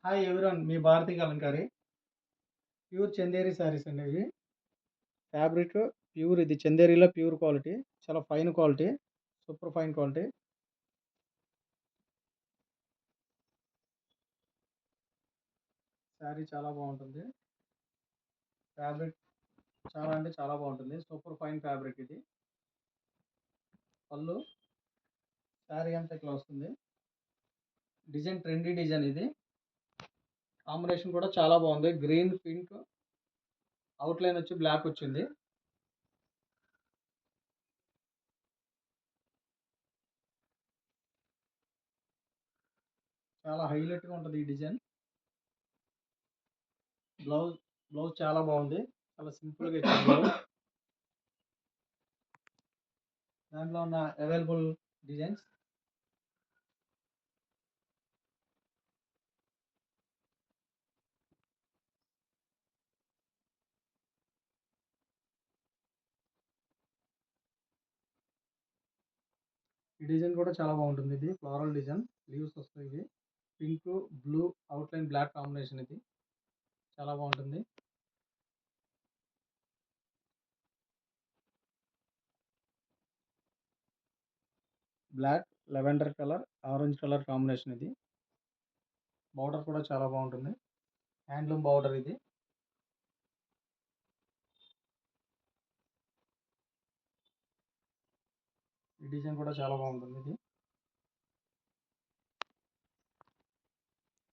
Hi everyone, మీ Bharati Kalamkari. Pure Chanderi saris అండి ఇవి. Fabric pure, ఇది చందేరిలో ప్యూర్ క్వాలిటీ, చాలా fine quality, super fine quality. Sari చాలా బాగుంటుంది. ఫ్యాబ్రిక్ చాలా అంటే చాలా బాగుంటుంది, సూపర్ ఫైన్ ఫ్యాబ్రిక్ ఇది. పళ్ళు శారీ అంతా ఇట్లా వస్తుంది. డిజైన్ ట్రెండీ డిజైన్ ఇది. కాంబినేషన్ కూడా చాలా బాగుంది. గ్రీన్ పింక్ అవుట్ లైన్ వచ్చి బ్లాక్ వచ్చింది. చాలా హైలైట్గా ఉంటుంది ఈ డిజైన్. బ్లౌజ్ బ్లౌజ్ చాలా బాగుంది, చాలా సింపుల్గా ఇచ్చింది బ్లౌజ్. దాంట్లో ఉన్న అవైలబుల్ డిజైన్స్ ఈ డిజైన్ కూడా చాలా బాగుంటుంది. ఇది ఫ్లోరల్ డిజైన్, లీవ్స్ వస్తాయి. ఇవి pink blue outline black combination. ఇది చాలా బాగుంటుంది. Black lavender colour orange colour combination. ఇది బార్డర్ కూడా చాలా బాగుంటుంది, హ్యాండ్లూమ్ బార్డర్. ఇది ఈ డిజైన్ కూడా చాలా బాగుంటుంది. ఇది